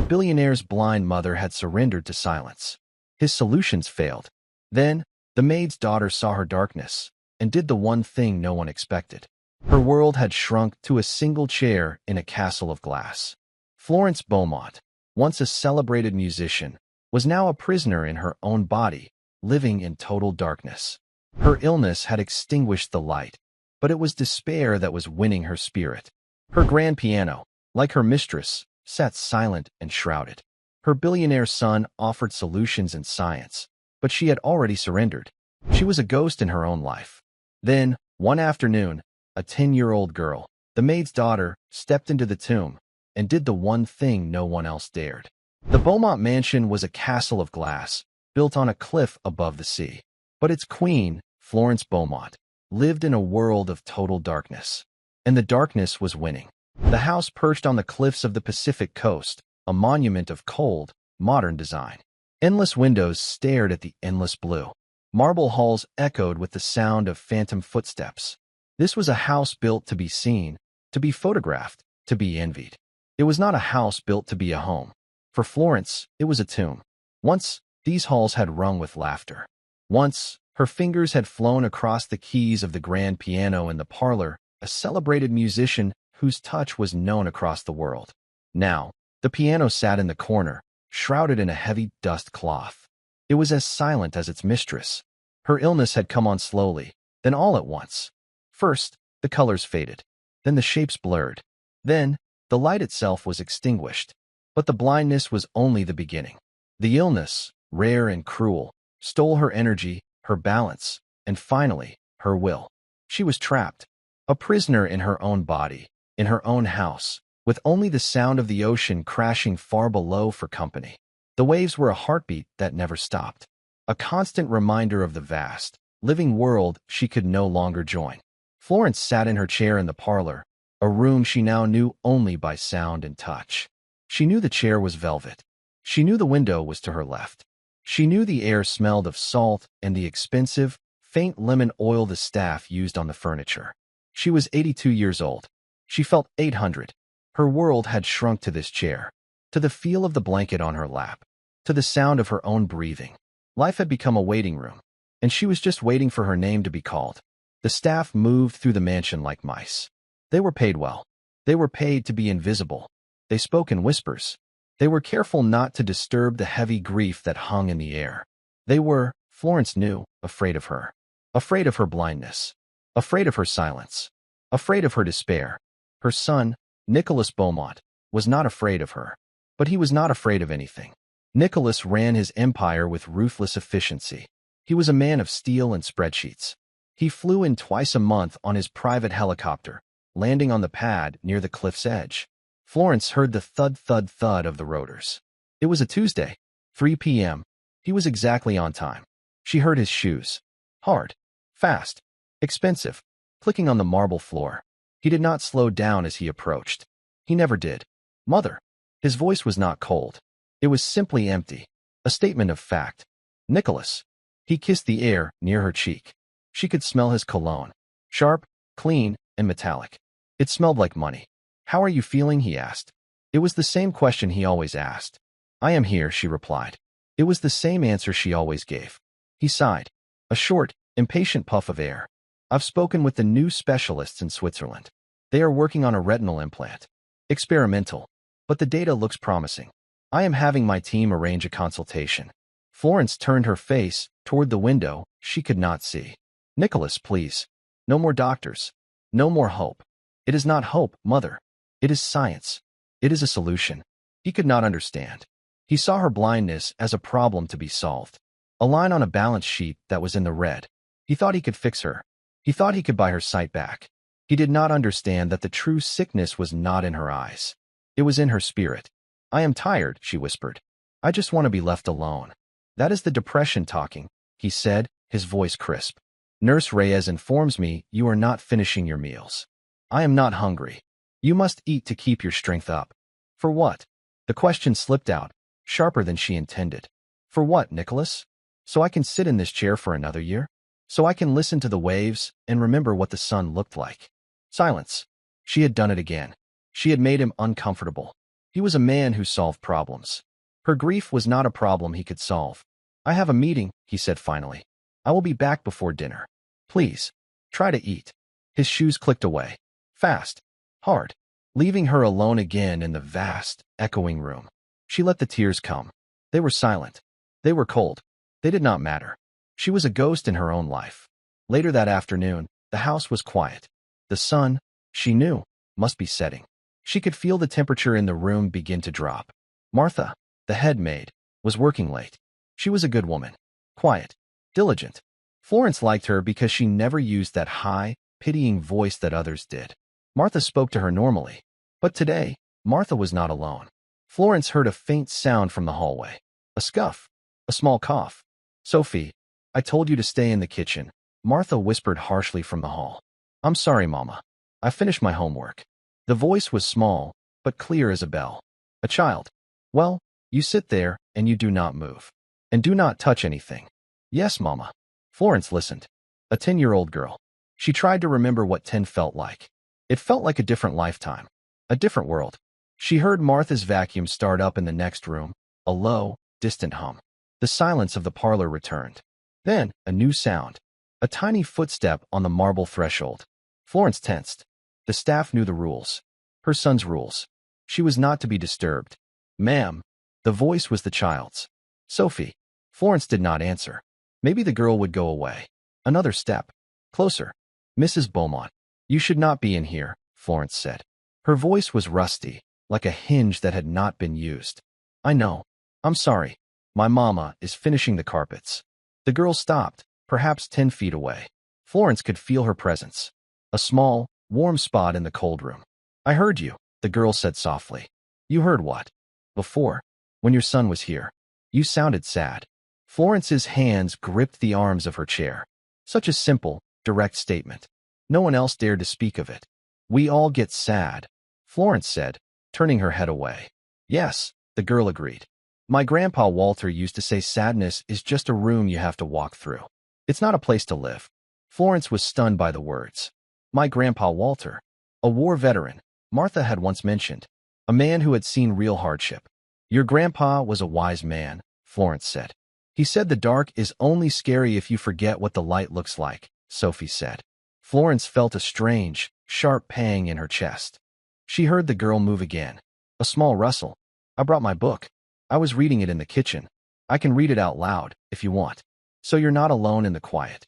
billionaire's blind mother had surrendered to silence. His solutions failed. Then, the maid's daughter saw her darkness and did the one thing no one expected. Her world had shrunk to a single chair in a castle of glass. Florence Beaumont, once a celebrated musician, was now a prisoner in her own body, living in total darkness. Her illness had extinguished the light, but it was despair that was winning her spirit. Her grand piano, like her mistress, sat silent and shrouded. Her billionaire son offered solutions in science, but she had already surrendered. She was a ghost in her own life. Then, one afternoon, a 10-year-old girl, the maid's daughter, stepped into the tomb and did the one thing no one else dared. The Beaumont mansion was a castle of glass, built on a cliff above the sea. But its queen, Florence Beaumont, lived in a world of total darkness. And the darkness was winning. The house perched on the cliffs of the Pacific coast, a monument of cold, modern design. Endless windows stared at the endless blue. Marble halls echoed with the sound of phantom footsteps. This was a house built to be seen, to be photographed, to be envied. It was not a house built to be a home. For Florence, it was a tomb. Once, these halls had rung with laughter. Once, her fingers had flown across the keys of the grand piano in the parlor, a celebrated musician whose touch was known across the world. Now, the piano sat in the corner, shrouded in a heavy dust cloth. It was as silent as its mistress. Her illness had come on slowly, then all at once. First, the colors faded. Then the shapes blurred. Then, the light itself was extinguished. But the blindness was only the beginning. The illness, rare and cruel, stole her energy, her balance, and finally, her will. She was trapped, a prisoner in her own body, in her own house, with only the sound of the ocean crashing far below for company. The waves were a heartbeat that never stopped, a constant reminder of the vast, living world she could no longer join. Florence sat in her chair in the parlor, a room she now knew only by sound and touch. She knew the chair was velvet. She knew the window was to her left. She knew the air smelled of salt and the expensive, faint lemon oil the staff used on the furniture. She was 82 years old. She felt 800. Her world had shrunk to this chair, to the feel of the blanket on her lap, to the sound of her own breathing. Life had become a waiting room, and she was just waiting for her name to be called. The staff moved through the mansion like mice. They were paid well. They were paid to be invisible. They spoke in whispers. They were careful not to disturb the heavy grief that hung in the air. They were, Florence knew, afraid of her. Afraid of her blindness. Afraid of her silence. Afraid of her despair. Her son, Nicholas Beaumont, was not afraid of her. But he was not afraid of anything. Nicholas ran his empire with ruthless efficiency. He was a man of steel and spreadsheets. He flew in twice a month on his private helicopter, landing on the pad near the cliff's edge. Florence heard the thud-thud-thud of the rotors. It was a Tuesday, 3 p.m. He was exactly on time. She heard his shoes. Hard, fast, expensive, clicking on the marble floor. He did not slow down as he approached. He never did. Mother. His voice was not cold. It was simply empty, a statement of fact. Nicholas. He kissed the air near her cheek. She could smell his cologne. Sharp, clean, and metallic. It smelled like money. How are you feeling? He asked. It was the same question he always asked. I am here, she replied. It was the same answer she always gave. He sighed. A short, impatient puff of air. I've spoken with the new specialists in Switzerland. They are working on a retinal implant. Experimental. But the data looks promising. I am having my team arrange a consultation. Florence turned her face toward the window she could not see. Nicholas, please. No more doctors. No more hope. It is not hope, Mother. It is science. It is a solution. He could not understand. He saw her blindness as a problem to be solved. A line on a balance sheet that was in the red. He thought he could fix her. He thought he could buy her sight back. He did not understand that the true sickness was not in her eyes. It was in her spirit. I am tired, she whispered. I just want to be left alone. That is the depression talking, he said, his voice crisp. Nurse Reyes informs me you are not finishing your meals. I am not hungry. You must eat to keep your strength up. For what? The question slipped out, sharper than she intended. For what, Nicholas? So I can sit in this chair for another year? So I can listen to the waves and remember what the sun looked like? Silence. She had done it again. She had made him uncomfortable. He was a man who solved problems. Her grief was not a problem he could solve. "I have a meeting," he said finally. "I will be back before dinner. Please, try to eat." His shoes clicked away. Fast. Hard. Leaving her alone again in the vast, echoing room. She let the tears come. They were silent. They were cold. They did not matter. She was a ghost in her own life. Later that afternoon, the house was quiet. The sun, she knew, must be setting. She could feel the temperature in the room begin to drop. Martha, the head maid, was working late. She was a good woman. Quiet. Diligent. Florence liked her because she never used that high, pitying voice that others did. Martha spoke to her normally. But today, Martha was not alone. Florence heard a faint sound from the hallway. A scuff. A small cough. "Sophie, I told you to stay in the kitchen," Martha whispered harshly from the hall. "I'm sorry, Mama. I finished my homework." The voice was small, but clear as a bell. A child. "Well, you sit there, and you do not move. And do not touch anything." "Yes, Mama." Florence listened. A 10-year-old girl. She tried to remember what 10 felt like. It felt like a different lifetime. A different world. She heard Martha's vacuum start up in the next room, a low, distant hum. The silence of the parlor returned. Then, a new sound. A tiny footstep on the marble threshold. Florence tensed. The staff knew the rules. Her son's rules. She was not to be disturbed. "Ma'am." The voice was the child's. "Sophie." Florence did not answer. Maybe the girl would go away. Another step. Closer. "Mrs. Beaumont, you should not be in here," Florence said. Her voice was rusty, like a hinge that had not been used. "I know. I'm sorry. My mama is finishing the carpets." The girl stopped, perhaps 10 feet away. Florence could feel her presence. A small, warm spot in the cold room. "I heard you," the girl said softly. "You heard what?" "Before, when your son was here. You sounded sad." Florence's hands gripped the arms of her chair. Such a simple, direct statement. No one else dared to speak of it. "We all get sad," Florence said, turning her head away. "Yes," the girl agreed. "My grandpa Walter used to say sadness is just a room you have to walk through. It's not a place to live." Florence was stunned by the words. My grandpa Walter. A war veteran, Martha had once mentioned. A man who had seen real hardship. "Your grandpa was a wise man," Florence said. "He said the dark is only scary if you forget what the light looks like," Sophie said. Florence felt a strange, sharp pang in her chest. She heard the girl move again. A small rustle. "I brought my book. I was reading it in the kitchen. I can read it out loud, if you want. So you're not alone in the quiet."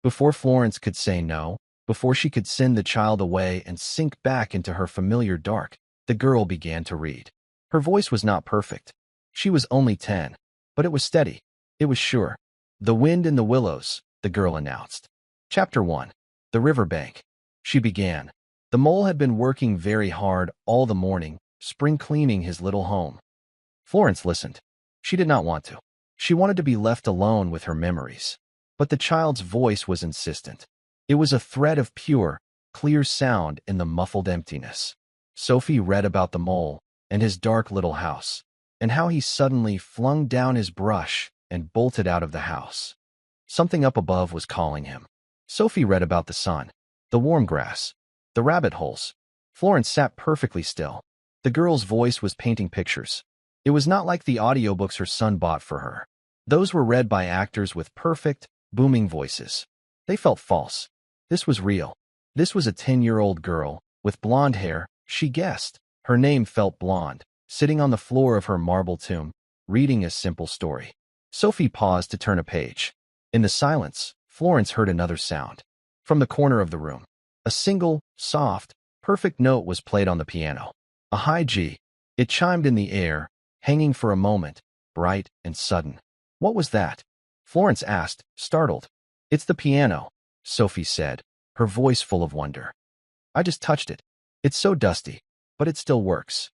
Before Florence could say no, before she could send the child away and sink back into her familiar dark, the girl began to read. Her voice was not perfect. She was only 10, but it was steady. It was sure. "The Wind in the Willows," the girl announced. Chapter 1. The Riverbank. She began. The mole had been working very hard all the morning, spring cleaning his little home. Florence listened. She did not want to. She wanted to be left alone with her memories. But the child's voice was insistent. It was a thread of pure, clear sound in the muffled emptiness. Sophie read about the mole and his dark little house, and how he suddenly flung down his brush and bolted out of the house. Something up above was calling him. Sophie read about the sun, the warm grass, the rabbit holes. Florence sat perfectly still. The girl's voice was painting pictures. It was not like the audiobooks her son bought for her. Those were read by actors with perfect, booming voices. They felt false. This was real. This was a 10-year-old girl, with blonde hair, she guessed. Her name felt blonde, sitting on the floor of her marble tomb, reading a simple story. Sophie paused to turn a page. In the silence, Florence heard another sound. From the corner of the room, a single, soft, perfect note was played on the piano. A high G. It chimed in the air, hanging for a moment, bright and sudden. What was that? Florence asked, startled. "It's the piano," Sophie said, her voice full of wonder. "I just touched it. It's so dusty, but it still works."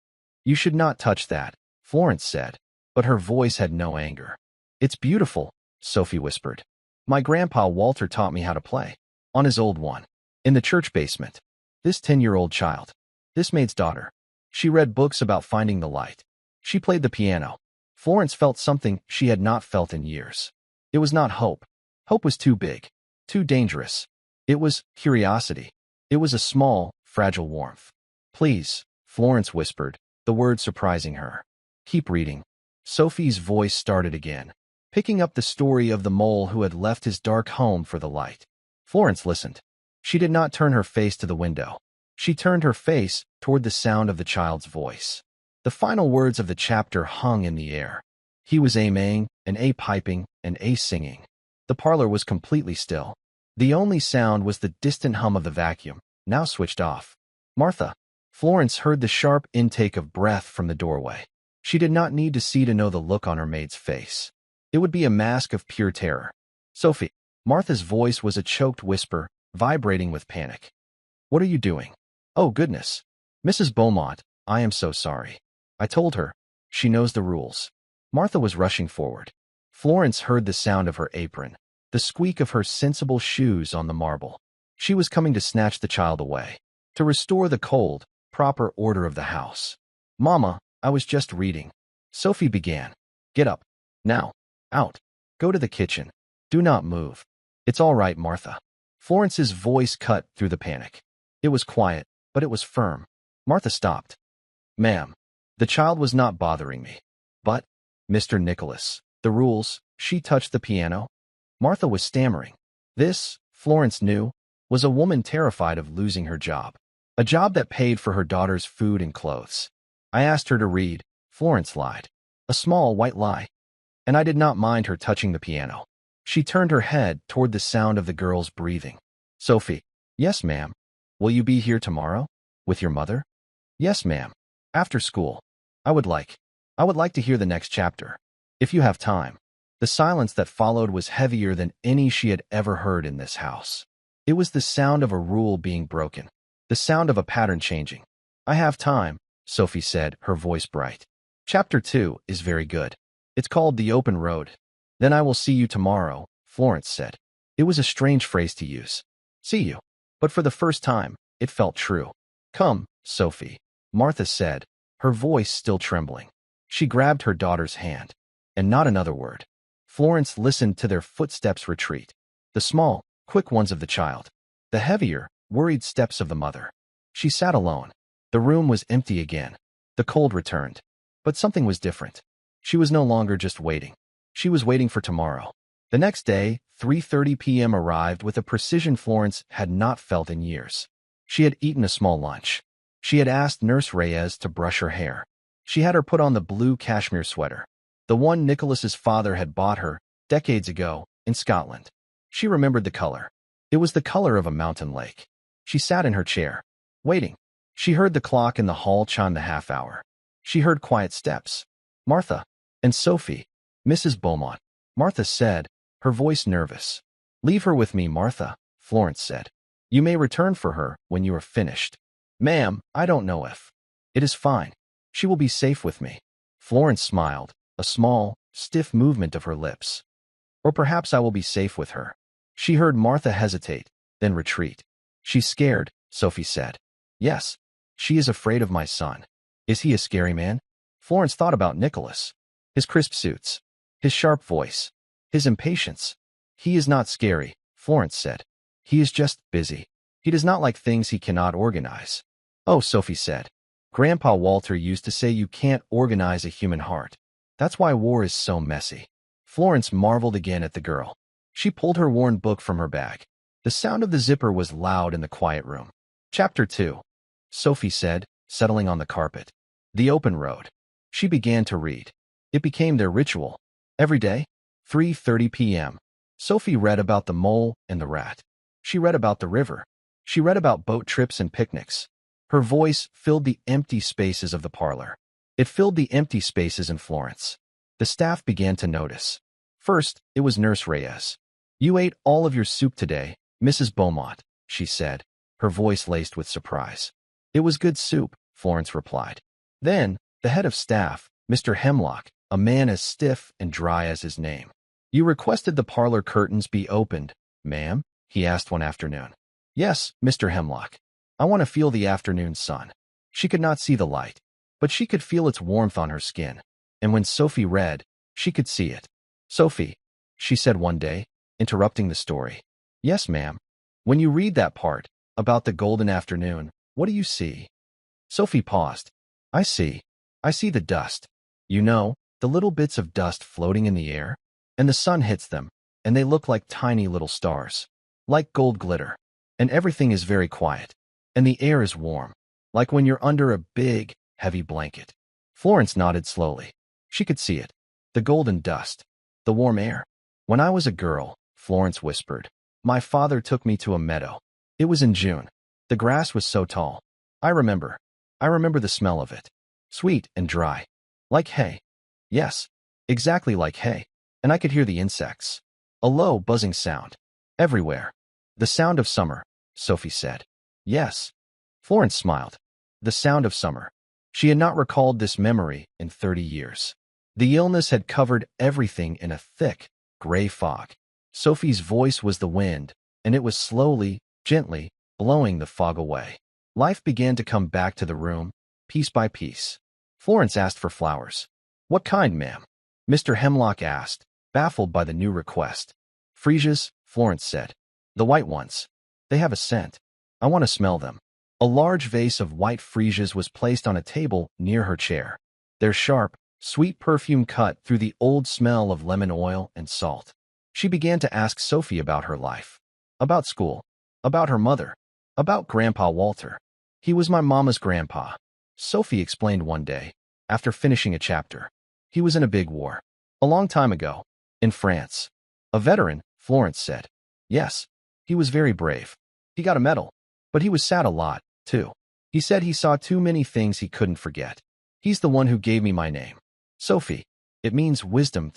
"You should not touch that," Florence said, but her voice had no anger. "It's beautiful," Sophie whispered. "My grandpa Walter taught me how to play. On his old one. In the church basement. This 10-year-old child. This maid's daughter. She read books about finding the light. She played the piano." Florence felt something she had not felt in years. It was not hope. Hope was too big. Too dangerous. It was curiosity. It was a small, fragile warmth. "Please," Florence whispered, the word surprising her. Keep reading. Sophie's voice started again, picking up the story of the mole who had left his dark home for the light. Florence listened. She did not turn her face to the window. She turned her face toward the sound of the child's voice. The final words of the chapter hung in the air. He was a maying, and a piping, and a singing. The parlor was completely still. The only sound was the distant hum of the vacuum, now switched off. Martha. Florence heard the sharp intake of breath from the doorway. She did not need to see to know the look on her maid's face. It would be a mask of pure terror. Sophie. Martha's voice was a choked whisper, vibrating with panic. What are you doing? Oh, goodness. Mrs. Beaumont, I am so sorry. I told her. She knows the rules. Martha was rushing forward. Florence heard the sound of her apron, the squeak of her sensible shoes on the marble. She was coming to snatch the child away, to restore the cold, proper order of the house. Mama, I was just reading. Sophie began. Get up. Now. Out. Go to the kitchen. Do not move. It's all right, Martha. Florence's voice cut through the panic. It was quiet, but it was firm. Martha stopped. Ma'am, the child was not bothering me. But, Mr. Nicholas, the rules. She touched the piano. Martha was stammering. This, Florence knew, was a woman terrified of losing her job. A job that paid for her daughter's food and clothes. I asked her to read. Florence lied. A small white lie. And I did not mind her touching the piano. She turned her head toward the sound of the girl's breathing. Sophie. Yes, ma'am. Will you be here tomorrow? With your mother? Yes, ma'am. After school. I would like to hear the next chapter. If you have time. The silence that followed was heavier than any she had ever heard in this house. It was the sound of a rule being broken. The sound of a pattern changing. I have time, Sophie said, her voice bright. Chapter 2 is very good. It's called The Open Road. Then I will see you tomorrow, Florence said. It was a strange phrase to use. See you. But for the first time, it felt true. Come, Sophie, Martha said, her voice still trembling. She grabbed her daughter's hand. And not another word. Florence listened to their footsteps retreat. The small, quick ones of the child. The heavier, worried steps of the mother. She sat alone. The room was empty again. The cold returned. But something was different. She was no longer just waiting. She was waiting for tomorrow. The next day, 3:30 p.m. arrived with a precision Florence had not felt in years. She had eaten a small lunch. She had asked Nurse Reyes to brush her hair. She had her put on the blue cashmere sweater, the one Nicholas's father had bought her decades ago in Scotland. She remembered the color. It was the color of a mountain lake. She sat in her chair, waiting. She heard the clock in the hall chime the half hour. She heard quiet steps. Martha and Sophie. Mrs. Beaumont, Martha said, her voice nervous. Leave her with me, Martha, Florence said. You may return for her when you are finished. Ma'am, I don't know if. It is fine. She will be safe with me. Florence smiled, a small, stiff movement of her lips. Or perhaps I will be safe with her. She heard Martha hesitate, then retreat. She's scared, Sophie said. Yes. She is afraid of my son. Is he a scary man? Florence thought about Nicholas. His crisp suits. His sharp voice. His impatience. He is not scary, Florence said. He is just busy. He does not like things he cannot organize. Oh, Sophie said. Grandpa Walter used to say you can't organize a human heart. That's why war is so messy. Florence marveled again at the girl. She pulled her worn book from her bag. The sound of the zipper was loud in the quiet room. Chapter 2. Sophie said, settling on the carpet. The Open Road. She began to read. It became their ritual. Every day, 3:30 p.m. Sophie read about the mole and the rat. She read about the river. She read about boat trips and picnics. Her voice filled the empty spaces of the parlor. It filled the empty spaces in Florence. The staff began to notice. First, it was Nurse Reyes. You ate all of your soup today, Mrs. Beaumont, she said, her voice laced with surprise. It was good soup, Florence replied. Then, the head of staff, Mr. Hemlock, a man as stiff and dry as his name. You requested the parlor curtains be opened, ma'am? He asked one afternoon. Yes, Mr. Hemlock. I want to feel the afternoon sun. She could not see the light, but she could feel its warmth on her skin. And when Sophie read, she could see it. Sophie, she said one day, interrupting the story. Yes, ma'am. When you read that part, about the golden afternoon, what do you see? Sophie paused. I see. I see the dust. You know, the little bits of dust floating in the air, and the sun hits them, and they look like tiny little stars, like gold glitter. And everything is very quiet, and the air is warm, like when you're under a big, heavy blanket. Florence nodded slowly. She could see it. The golden dust. The warm air. When I was a girl, Florence whispered, my father took me to a meadow. It was in June. The grass was so tall. I remember. I remember the smell of it. Sweet and dry. Like hay. Yes, exactly like hay. And I could hear the insects. A low, buzzing sound. Everywhere. The sound of summer, Sophie said. Yes. Florence smiled. The sound of summer. She had not recalled this memory in 30 years. The illness had covered everything in a thick, gray fog. Sophie's voice was the wind, and it was slowly, gently, blowing the fog away. Life began to come back to the room, piece by piece. Florence asked for flowers. What kind, ma'am? Mr. Hemlock asked, baffled by the new request. Freesias, Florence said. The white ones. They have a scent. I want to smell them. A large vase of white freesias was placed on a table near her chair. Their sharp, sweet perfume cut through the old smell of lemon oil and salt. She began to ask Sophie about her life. About school. About her mother. About Grandpa Walter. He was my mama's grandpa. Sophie explained one day, after finishing a chapter. He was in a big war. A long time ago. In France. A veteran, Florence said. Yes. He was very brave. He got a medal. But he was sad a lot, too. He said he saw too many things he couldn't forget. He's the one who gave me my name. Sophie. It means wisdom.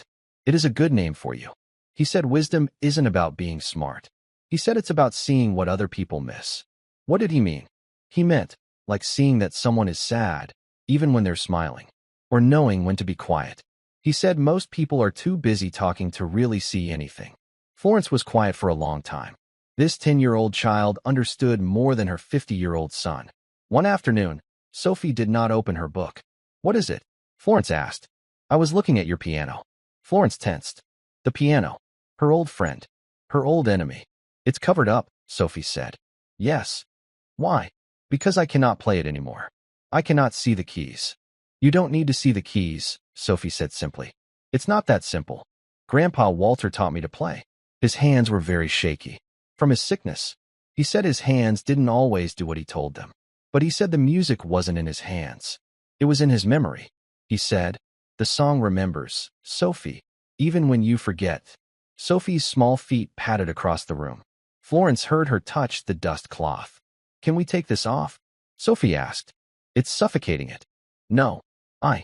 It is a good name for you. He said wisdom isn't about being smart. He said it's about seeing what other people miss. What did he mean? He meant, like seeing that someone is sad, even when they're smiling, or knowing when to be quiet. He said most people are too busy talking to really see anything. Florence was quiet for a long time. This 10-year-old child understood more than her 50-year-old son. One afternoon, Sophie did not open her book. What is it? Florence asked. I was looking at your piano. Florence tensed. The piano. Her old friend. Her old enemy. It's covered up, Sophie said. Yes. Why? Because I cannot play it anymore. I cannot see the keys. You don't need to see the keys, Sophie said simply. It's not that simple. Grandpa Walter taught me to play. His hands were very shaky. From his sickness. He said his hands didn't always do what he told them. But he said the music wasn't in his hands. It was in his memory. He said, the song remembers, Sophie, even when you forget. Sophie's small feet patted across the room. Florence heard her touch the dust cloth. Can we take this off? Sophie asked. It's suffocating it. No. I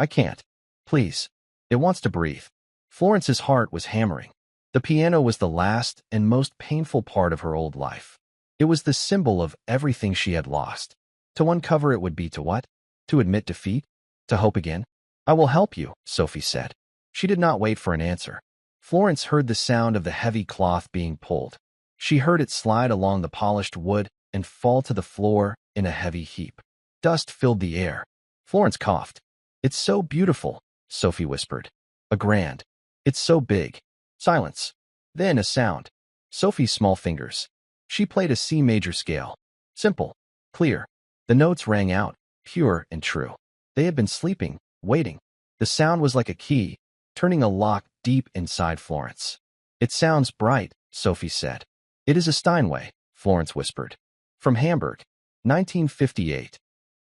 can't. Please. It wants to breathe. Florence's heart was hammering. The piano was the last and most painful part of her old life. It was the symbol of everything she had lost. To uncover it would be to what? To admit defeat? To hope again? I will help you, Sophie said. She did not wait for an answer. Florence heard the sound of the heavy cloth being pulled. She heard it slide along the polished wood and fall to the floor in a heavy heap. Dust filled the air. Florence coughed. It's so beautiful, Sophie whispered. A grand. It's so big. Silence. Then a sound. Sophie's small fingers. She played a C major scale. Simple. Clear. The notes rang out, pure and true. They had been sleeping, waiting. The sound was like a key, turning a lock deep inside Florence. It sounds bright, Sophie said. It is a Steinway, Florence whispered. From Hamburg. 1958.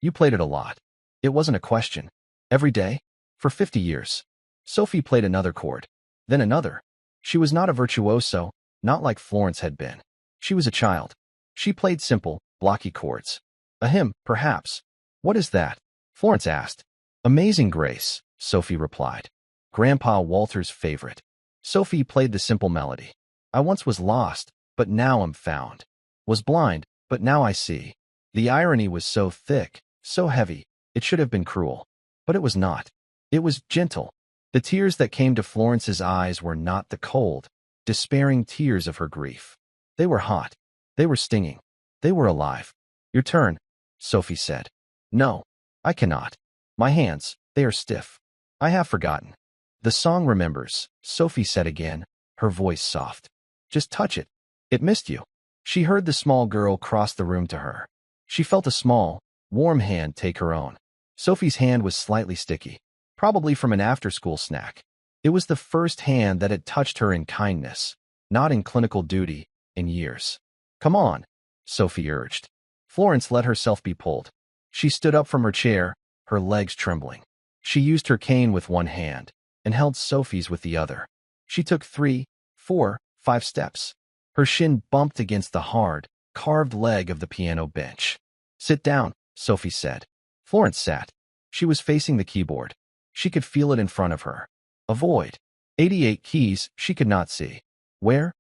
You played it a lot. It wasn't a question. Every day? For 50 years. Sophie played another chord. Then another. She was not a virtuoso, not like Florence had been. She was a child. She played simple, blocky chords. A hymn, perhaps. What is that? Florence asked. Amazing Grace, Sophie replied. Grandpa Walter's favorite. Sophie played the simple melody. I once was lost, but now I'm found. Was blind, but now I see. The irony was so thick, so heavy, it should have been cruel. But it was not. It was gentle. The tears that came to Florence's eyes were not the cold, despairing tears of her grief. They were hot. They were stinging. They were alive. Your turn, Sophie said. No, I cannot. My hands, they are stiff. I have forgotten. The song remembers, Sophie said again, her voice soft. Just touch it. It missed you. She heard the small girl cross the room to her. She felt a small, warm hand take her own. Sophie's hand was slightly sticky, probably from an after-school snack. It was the first hand that had touched her in kindness, not in clinical duty, in years. Come on, Sophie urged. Florence let herself be pulled. She stood up from her chair, her legs trembling. She used her cane with one hand and held Sophie's with the other. She took 3, 4, 5 steps. Her shin bumped against the hard, carved leg of the piano bench. Sit down, Sophie said. Florence sat. She was facing the keyboard. She could feel it in front of her. A void. 88 keys she could not see. Where?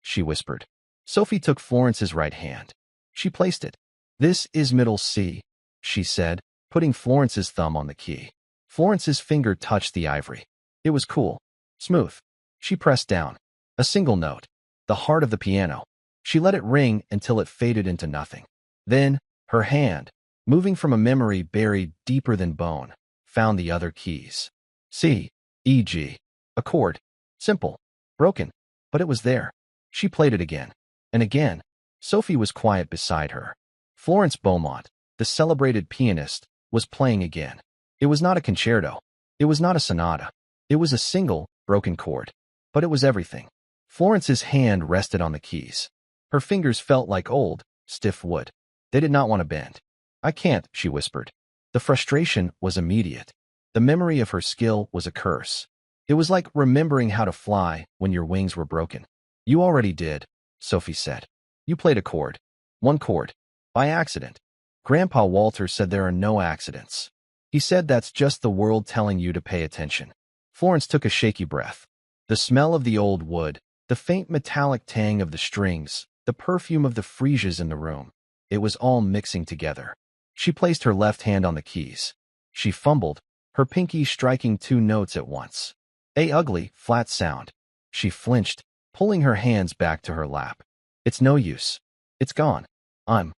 She whispered. Sophie took Florence's right hand. She placed it. This is middle C, she said, putting Florence's thumb on the key. Florence's finger touched the ivory. It was cool. Smooth. She pressed down. A single note. The heart of the piano. She let it ring until it faded into nothing. Then, her hand, moving from a memory buried deeper than bone, found the other keys. C, E, G. A chord. Simple. Broken. But it was there. She played it again. And again. Sophie was quiet beside her. Florence Beaumont, the celebrated pianist, was playing again. It was not a concerto. It was not a sonata. It was a single, broken chord. But it was everything. Florence's hand rested on the keys. Her fingers felt like old, stiff wood. They did not want to bend. I can't, she whispered. The frustration was immediate. The memory of her skill was a curse. It was like remembering how to fly when your wings were broken. You already did, Sophie said. You played a chord. One chord. By accident. Grandpa Walter said there are no accidents. He said that's just the world telling you to pay attention. Florence took a shaky breath. The smell of the old wood, the faint metallic tang of the strings, the perfume of the freesias in the room. It was all mixing together. She placed her left hand on the keys. She fumbled, her pinky striking 2 notes at once. A ugly, flat sound. She flinched, pulling her hands back to her lap. It's no use. It's gone. I'm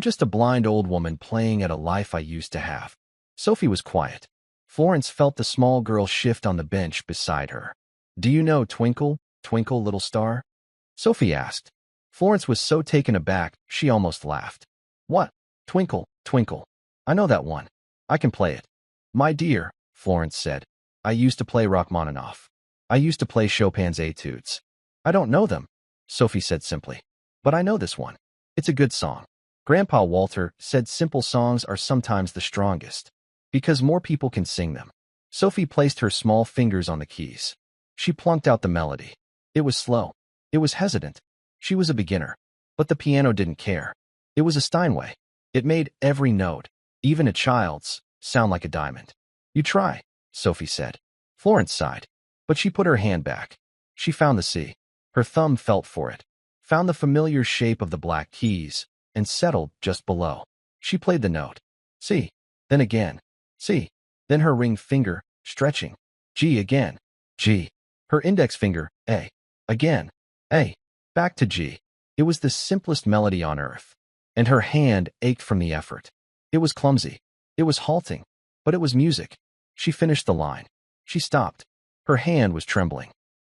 just a blind old woman playing at a life I used to have. Sophie was quiet. Florence felt the small girl shift on the bench beside her. Do you know Twinkle, Twinkle, Little Star? Sophie asked. Florence was so taken aback, she almost laughed. What? Twinkle, Twinkle. I know that one. I can play it. My dear, Florence said. I used to play Rachmaninoff. I used to play Chopin's Etudes. I don't know them, Sophie said simply. But I know this one. It's a good song. Grandpa Walter said simple songs are sometimes the strongest, because more people can sing them. Sophie placed her small fingers on the keys. She plunked out the melody. It was slow. It was hesitant. She was a beginner. But the piano didn't care. It was a Steinway. It made every note, even a child's, sound like a diamond. You try, Sophie said. Florence sighed. But she put her hand back. She found the C. Her thumb felt for it, found the familiar shape of the black keys, and settled just below. She played the note. C. Then again. C. Then her ring finger, stretching. G again. G. Her index finger, A. Again. A. Back to G. It was the simplest melody on earth. And her hand ached from the effort. It was clumsy. It was halting. But it was music. She finished the line. She stopped. Her hand was trembling.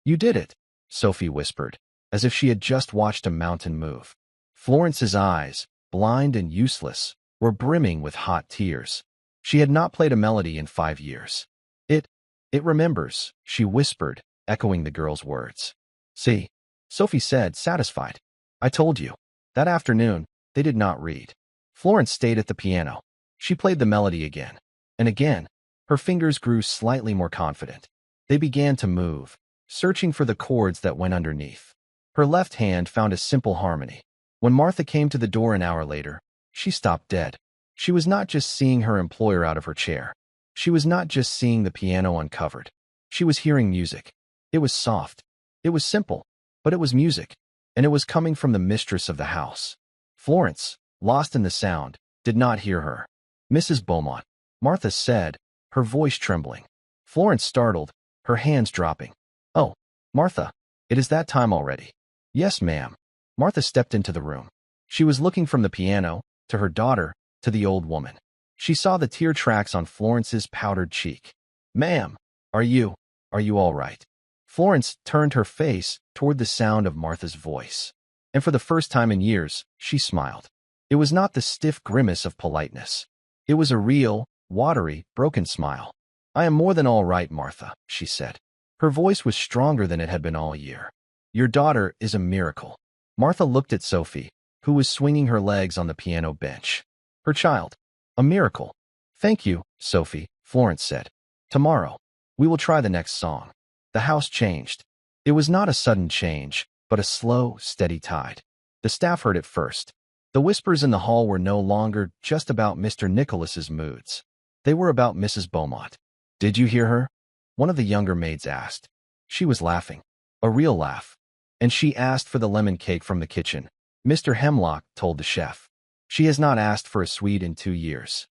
You did it, Sophie whispered, as if she had just watched a mountain move. Florence's eyes, blind and useless, were brimming with hot tears. She had not played a melody in 5 years. It remembers, she whispered, echoing the girl's words. See, Sophie said, satisfied. I told you. That afternoon, they did not read. Florence stayed at the piano. She played the melody again. And again, her fingers grew slightly more confident. They began to move, searching for the chords that went underneath. Her left hand found a simple harmony. When Martha came to the door an hour later, she stopped dead. She was not just seeing her employer out of her chair. She was not just seeing the piano uncovered. She was hearing music. It was soft. It was simple. But it was music. And it was coming from the mistress of the house. Florence, lost in the sound, did not hear her. Mrs. Beaumont, Martha said, her voice trembling. Florence startled, her hands dropping. Oh, Martha, it is that time already. Yes, ma'am. Martha stepped into the room. She was looking from the piano, to her daughter, to the old woman. She saw the tear tracks on Florence's powdered cheek. Ma'am, are you all right? Florence turned her face toward the sound of Martha's voice. And for the first time in years, she smiled. It was not the stiff grimace of politeness. It was a real, watery, broken smile. "I am more than all right, Martha," she said. Her voice was stronger than it had been all year. "Your daughter is a miracle." Martha looked at Sophie, who was swinging her legs on the piano bench. "Her child. A miracle." "Thank you, Sophie," Florence said. "Tomorrow, we will try the next song." The house changed. It was not a sudden change, but a slow, steady tide. The staff heard it first. The whispers in the hall were no longer just about Mr. Nicholas's moods. They were about Mrs. Beaumont. "Did you hear her?" one of the younger maids asked. She was laughing. A real laugh. "And she asked for the lemon cake from the kitchen," Mr. Hemlock told the chef. "She has not asked for a sweet in 2 years."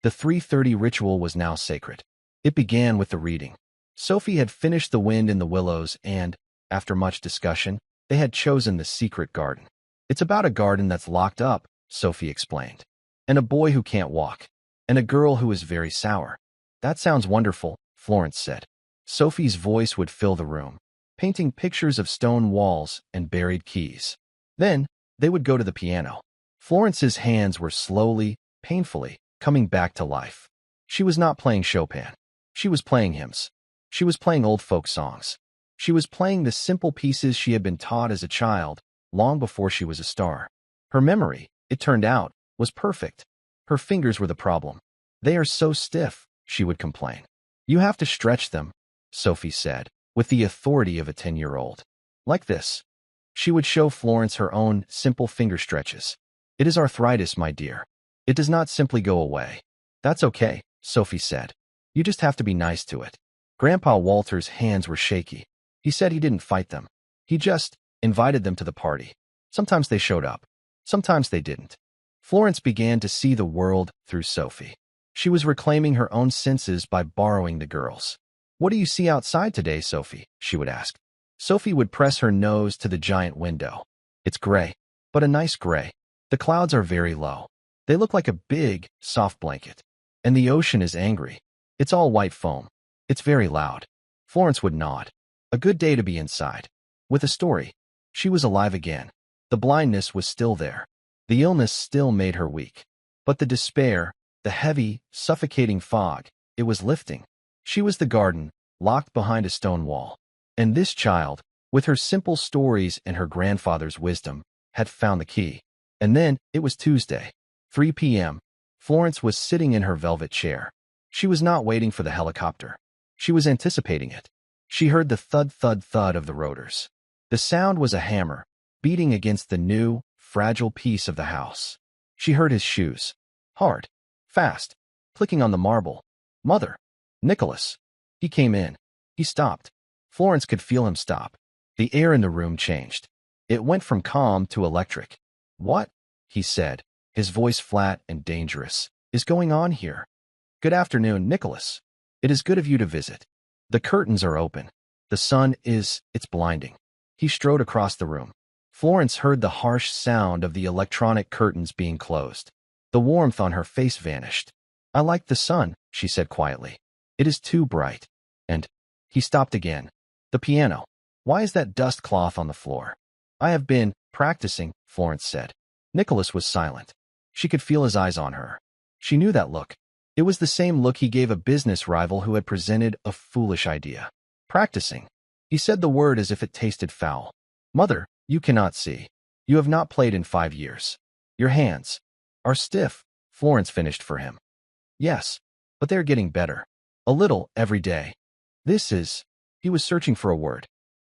The 3:30 ritual was now sacred. It began with the reading. Sophie had finished The Wind in the Willows and, after much discussion, they had chosen The Secret Garden. "It's about a garden that's locked up," Sophie explained. "And a boy who can't walk. And a girl who is very sour." "That sounds wonderful," Florence said. Sophie's voice would fill the room, painting pictures of stone walls and buried keys. Then, they would go to the piano. Florence's hands were slowly, painfully, coming back to life. She was not playing Chopin. She was playing hymns. She was playing old folk songs. She was playing the simple pieces she had been taught as a child, long before she was a star. Her memory, it turned out, was perfect. Her fingers were the problem. "They are so stiff," she would complain. "You have to stretch them," Sophie said, with the authority of a 10-year-old. "Like this." She would show Florence her own simple finger stretches. "It is arthritis, my dear. It does not simply go away." "That's okay," Sophie said. "You just have to be nice to it." Grandpa Walter's hands were shaky. He said he didn't fight them. He just invited them to the party. Sometimes they showed up. Sometimes they didn't. Florence began to see the world through Sophie. She was reclaiming her own senses by borrowing the girls. "What do you see outside today, Sophie?" she would ask. Sophie would press her nose to the giant window. "It's gray, but a nice gray. The clouds are very low. They look like a big, soft blanket. And the ocean is angry. It's all white foam. It's very loud." Florence would nod. A good day to be inside. With a story. She was alive again. The blindness was still there. The illness still made her weak. But the despair, the heavy, suffocating fog, it was lifting. She was the garden, locked behind a stone wall. And this child, with her simple stories and her grandfather's wisdom, had found the key. And then, it was Tuesday, 3 p.m. Florence was sitting in her velvet chair. She was not waiting for the helicopter. She was anticipating it. She heard the thud, thud, thud of the rotors. The sound was a hammer, beating against the new, fragile piece of the house. She heard his shoes. Hard. Fast. Clicking on the marble. "Mother." "Nicholas." He came in. He stopped. Florence could feel him stop. The air in the room changed. It went from calm to electric. "What?" he said, his voice flat and dangerous, "is going on here?" "Good afternoon, Nicholas. It is good of you to visit. The curtains are open. The sun it's blinding." He strode across the room. Florence heard the harsh sound of the electronic curtains being closed. The warmth on her face vanished. "I like the sun," she said quietly. "It is too bright." And he stopped again. "The piano. Why is that dust cloth on the floor?" "I have been practicing," Florence said. Nicholas was silent. She could feel his eyes on her. She knew that look. It was the same look he gave a business rival who had presented a foolish idea. "Practicing." He said the word as if it tasted foul. "Mother, you cannot see. You have not played in 5 years. Your hands are stiff," Florence finished for him. "Yes, but they're getting better. A little every day. He was searching for a word.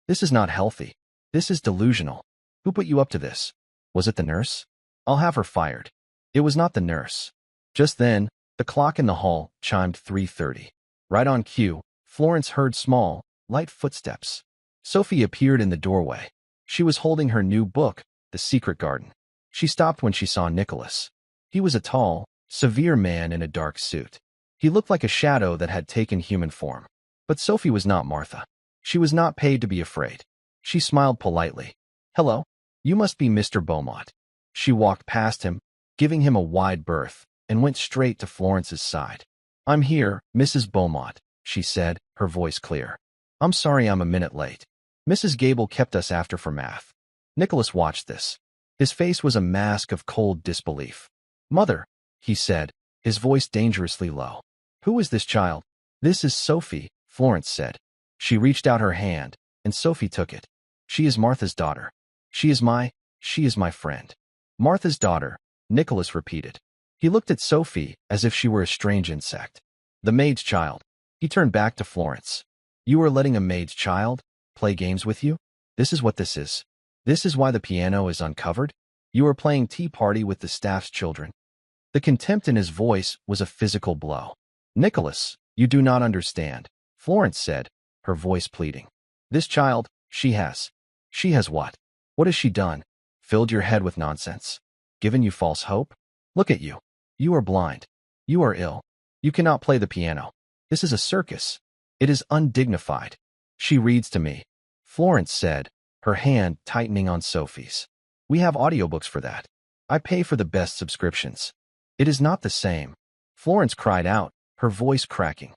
"This is not healthy. This is delusional. Who put you up to this? Was it the nurse? I'll have her fired." It was not the nurse. Just then, the clock in the hall chimed 3:30. Right on cue, Florence heard small, light footsteps. Sophie appeared in the doorway. She was holding her new book, The Secret Garden. She stopped when she saw Nicholas. He was a tall, severe man in a dark suit. He looked like a shadow that had taken human form. But Sophie was not Martha. She was not paid to be afraid. She smiled politely. "Hello. You must be Mr. Beaumont." She walked past him, giving him a wide berth, and went straight to Florence's side. "I'm here, Mrs. Beaumont," she said, her voice clear. "I'm sorry I'm a minute late. Mrs. Gable kept us after for math." Nicholas watched this. His face was a mask of cold disbelief. "Mother," he said, his voice dangerously low. Who is this child? This is Sophie, Florence said. She reached out her hand, and Sophie took it. She is Martha's daughter. She is my friend. Martha's daughter, Nicholas repeated. He looked at Sophie as if she were a strange insect. The maid's child. He turned back to Florence. You are letting a maid's child play games with you? This is what this is. This is why the piano is uncovered? You are playing tea party with the staff's children. The contempt in his voice was a physical blow. Nicholas, you do not understand, Florence said, her voice pleading. This child, she has what? What has she done? Filled your head with nonsense? Given you false hope? Look at you. You are blind. You are ill. You cannot play the piano. This is a circus. It is undignified. She reads to me, Florence said, her hand tightening on Sophie's. We have audiobooks for that. I pay for the best subscriptions. It is not the same. Florence cried out, her voice cracking.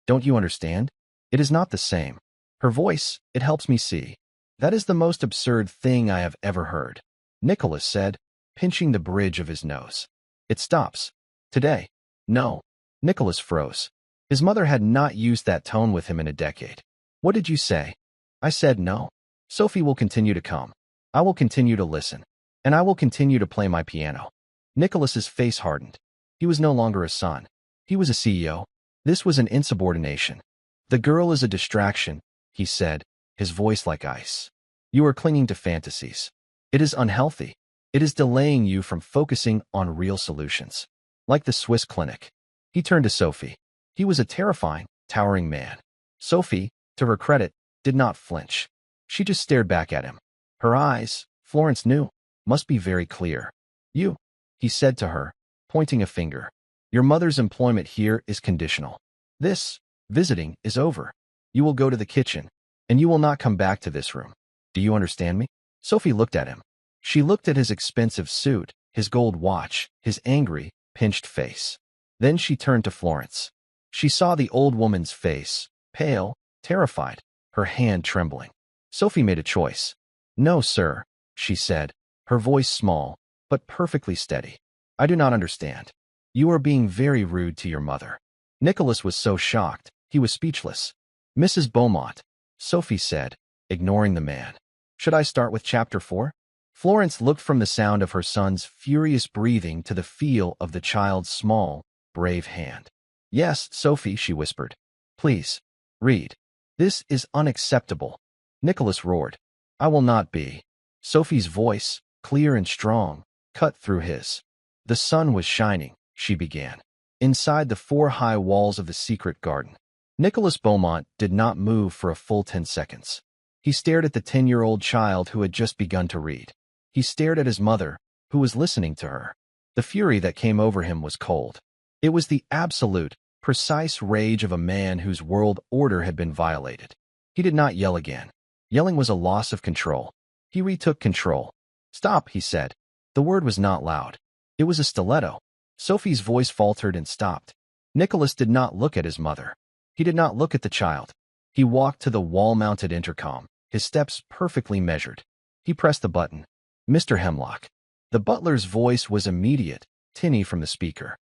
Don't you understand? It is not the same. Her voice, it helps me see. That is the most absurd thing I have ever heard. Nicholas said, pinching the bridge of his nose. It stops. Today. No. Nicholas froze. His mother had not used that tone with him in a decade. What did you say? I said no. Sophie will continue to come. I will continue to listen. And I will continue to play my piano. Nicholas's face hardened. He was no longer a son. He was a CEO. This was an insubordination. The girl is a distraction, he said, his voice like ice. You are clinging to fantasies. It is unhealthy. It is delaying you from focusing on real solutions. Like the Swiss clinic. He turned to Sophie. He was a terrifying, towering man. Sophie, to her credit, did not flinch. She just stared back at him. Her eyes, Florence knew, must be very clear. You, he said to her, pointing a finger. Your mother's employment here is conditional. This visiting is over. You will go to the kitchen, and you will not come back to this room. Do you understand me? Sophie looked at him. She looked at his expensive suit, his gold watch, his angry, pinched face. Then she turned to Florence. She saw the old woman's face, pale, terrified, her hand trembling. Sophie made a choice. No, sir, she said, her voice small, but perfectly steady. I do not understand. You are being very rude to your mother. Nicholas was so shocked, he was speechless. Mrs. Beaumont, Sophie said, ignoring the man. Should I start with chapter 4? Florence looked from the sound of her son's furious breathing to the feel of the child's small, brave hand. Yes, Sophie, she whispered. Please, read. This is unacceptable. Nicholas roared. I will not be. Sophie's voice, clear and strong, cut through his. The sun was shining, she began, inside the 4 high walls of the secret garden. Nicholas Beaumont did not move for a full 10 seconds. He stared at the 10-year-old child who had just begun to read. He stared at his mother, who was listening to her. The fury that came over him was cold. It was the absolute, precise rage of a man whose world order had been violated. He did not yell again. Yelling was a loss of control. He retook control. Stop, he said. The word was not loud. It was a stiletto. Sophie's voice faltered and stopped. Nicholas did not look at his mother. He did not look at the child. He walked to the wall-mounted intercom, his steps perfectly measured. He pressed the button. Mr. Hemlock. The butler's voice was immediate, tinny from the speaker.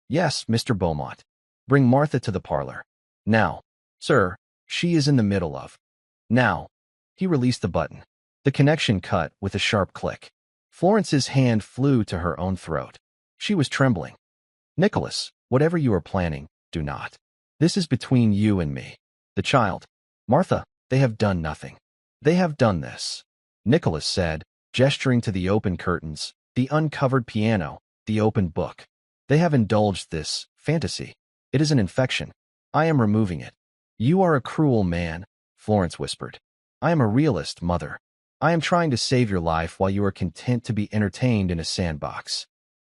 Yes, Mr. Beaumont. Bring Martha to the parlor. Now. Sir, she is in the middle of. Now. He released the button. The connection cut with a sharp click. Florence's hand flew to her own throat. She was trembling. Nicholas, whatever you are planning, do not. This is between you and me. The child. Martha, they have done nothing. They have done this. Nicholas said, gesturing to the open curtains, the uncovered piano, the open book. They have indulged this fantasy. It is an infection. I am removing it. You are a cruel man, Florence whispered. I am a realist, mother. I am trying to save your life while you are content to be entertained in a sandbox.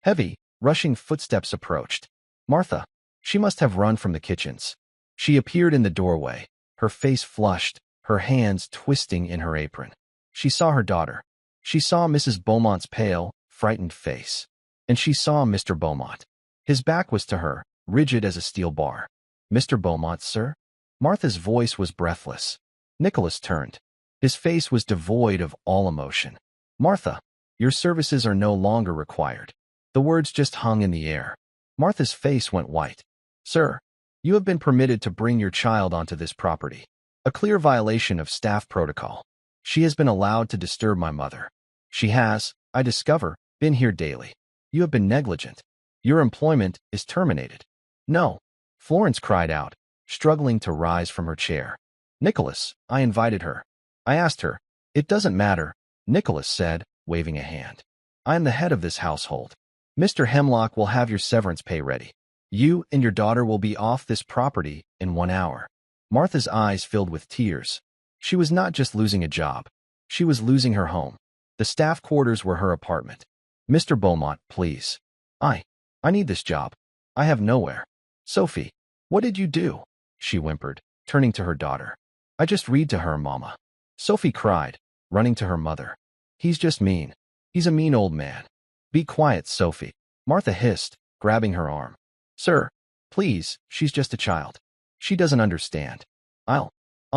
Heavy, rushing footsteps approached. Martha. She must have run from the kitchens. She appeared in the doorway, her face flushed, her hands twisting in her apron. She saw her daughter. She saw Mrs. Beaumont's pale, frightened face. And she saw Mr. Beaumont. His back was to her, rigid as a steel bar. Mr. Beaumont, sir? Martha's voice was breathless. Nicholas turned. His face was devoid of all emotion. Martha, your services are no longer required. The words just hung in the air. Martha's face went white. Sir, you have been permitted to bring your child onto this property. A clear violation of staff protocol. She has been allowed to disturb my mother. She has, I discover, been here daily. You have been negligent. Your employment is terminated. No, Florence cried out, struggling to rise from her chair. Nicholas, I invited her. I asked her. It doesn't matter, Nicholas said, waving a hand. I am the head of this household. Mr. Hemlock will have your severance pay ready. You and your daughter will be off this property in 1 hour. Martha's eyes filled with tears. She was not just losing a job. She was losing her home. The staff quarters were her apartment. Mr. Beaumont, please. I need this job. I have nowhere. Sophie, what did you do? She whimpered, turning to her daughter. I just read to her, Mama. Sophie cried, running to her mother. He's just mean. He's a mean old man. Be quiet, Sophie. Martha hissed, grabbing her arm. Sir, please, she's just a child. She doesn't understand. I'll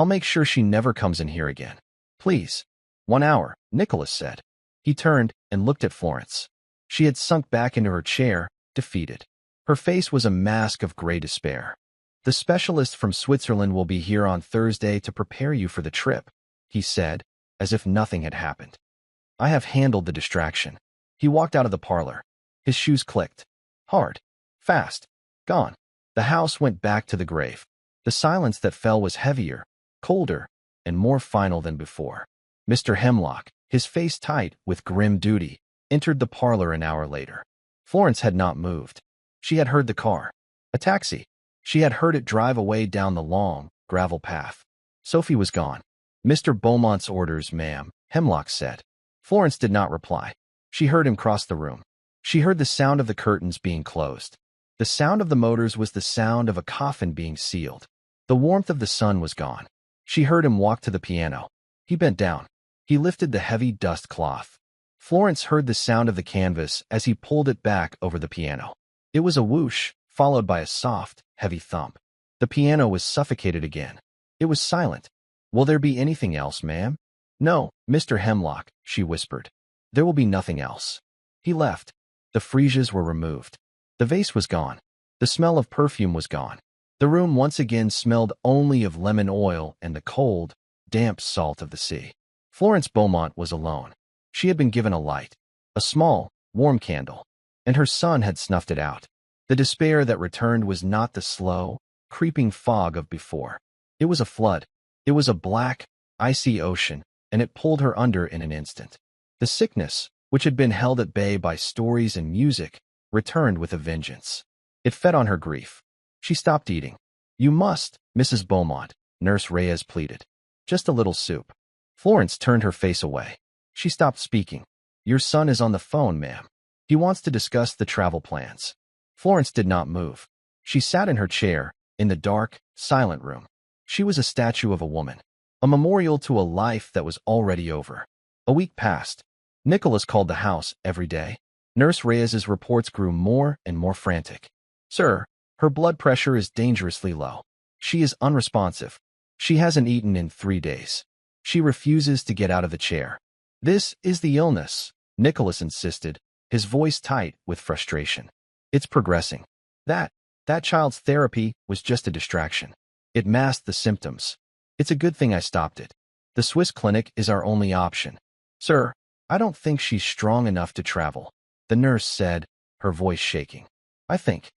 make sure she never comes in here again. Please. 1 hour, Nicholas said. He turned and looked at Florence. She had sunk back into her chair, defeated. Her face was a mask of gray despair. The specialist from Switzerland will be here on Thursday to prepare you for the trip, he said, as if nothing had happened. I have handled the distraction. He walked out of the parlor. His shoes clicked. Hard. Fast. Gone. The house went back to the grave. The silence that fell was heavier, colder, and more final than before. Mr. Hemlock, his face tight with grim duty, entered the parlor an hour later. Florence had not moved. She had heard the car. A taxi. She had heard it drive away down the long, gravel path. Sophie was gone. Mr. Beaumont's orders, ma'am, Hemlock said. Florence did not reply. She heard him cross the room. She heard the sound of the curtains being closed. The sound of the motors was the sound of a coffin being sealed. The warmth of the sun was gone. She heard him walk to the piano. He bent down. He lifted the heavy dust cloth. Florence heard the sound of the canvas as he pulled it back over the piano. It was a whoosh, followed by a soft, heavy thump. The piano was suffocated again. It was silent. Will there be anything else, ma'am? No, Mr. Hemlock, she whispered. There will be nothing else. He left. The freesias were removed. The vase was gone. The smell of perfume was gone. The room once again smelled only of lemon oil and the cold, damp salt of the sea. Florence Beaumont was alone. She had been given a light, a small, warm candle, and her son had snuffed it out. The despair that returned was not the slow, creeping fog of before. It was a flood. It was a black, icy ocean, and it pulled her under in an instant. The sickness, which had been held at bay by stories and music, returned with a vengeance. It fed on her grief. She stopped eating. You must, Mrs. Beaumont, Nurse Reyes pleaded. Just a little soup. Florence turned her face away. She stopped speaking. Your son is on the phone, ma'am. He wants to discuss the travel plans. Florence did not move. She sat in her chair, in the dark, silent room. She was a statue of a woman, a memorial to a life that was already over. A week passed. Nicholas called the house every day. Nurse Reyes's reports grew more and more frantic. Sir, her blood pressure is dangerously low. She is unresponsive. She hasn't eaten in 3 days. She refuses to get out of the chair. This is the illness, Nicholas insisted, his voice tight with frustration. It's progressing. That child's therapy was just a distraction. It masked the symptoms. It's a good thing I stopped it. The Swiss clinic is our only option. Sir, I don't think she's strong enough to travel, the nurse said, her voice shaking. I think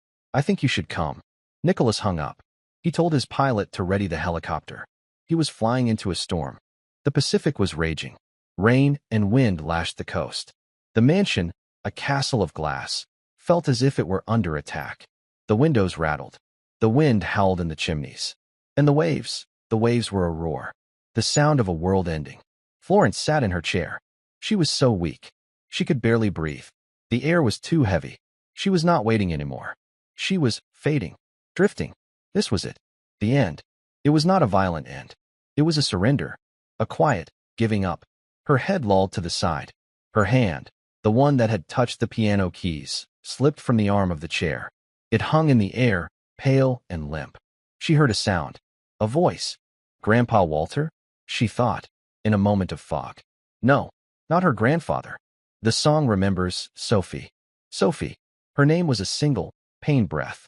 you should come. Nicholas hung up. He told his pilot to ready the helicopter. He was flying into a storm. The Pacific was raging. Rain and wind lashed the coast. The mansion, a castle of glass, felt as if it were under attack. The windows rattled. The wind howled in the chimneys. And the waves were a roar. The sound of a world ending. Florence sat in her chair. She was so weak. She could barely breathe. The air was too heavy. She was not waiting anymore. She was fading, drifting. This was it. The end. It was not a violent end. It was a surrender. A quiet, giving up. Her head lolled to the side. Her hand, the one that had touched the piano keys, slipped from the arm of the chair. It hung in the air, pale and limp. She heard a sound. A voice. Grandpa Walter? She thought, in a moment of fog. No, not her grandfather. The song remembers Sophie. Sophie. Her name was a single, pain breath.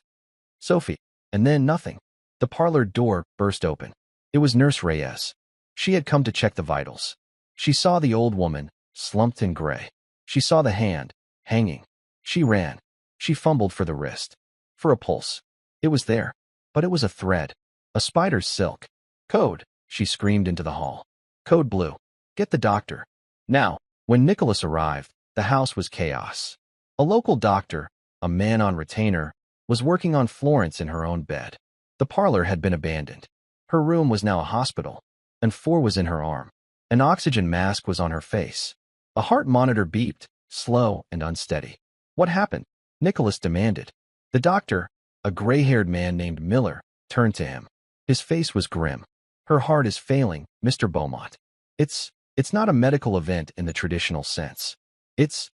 Sophie. And then nothing. The parlor door burst open. It was Nurse Reyes. She had come to check the vitals. She saw the old woman, slumped and gray. She saw the hand, hanging. She ran. She fumbled for the wrist. For a pulse. It was there. But it was a thread. A spider's silk. Code, she screamed into the hall. Code blue. Get the doctor. Now. When Nicholas arrived, the house was chaos. A local doctor, a man on retainer, was working on Florence in her own bed. The parlor had been abandoned. Her room was now a hospital, and 4 was in her arm. An oxygen mask was on her face. A heart monitor beeped, slow and unsteady. What happened? Nicholas demanded. The doctor, a gray-haired man named Miller, turned to him. His face was grim. Her heart is failing, Mr. Beaumont. It's not a medical event in the traditional sense.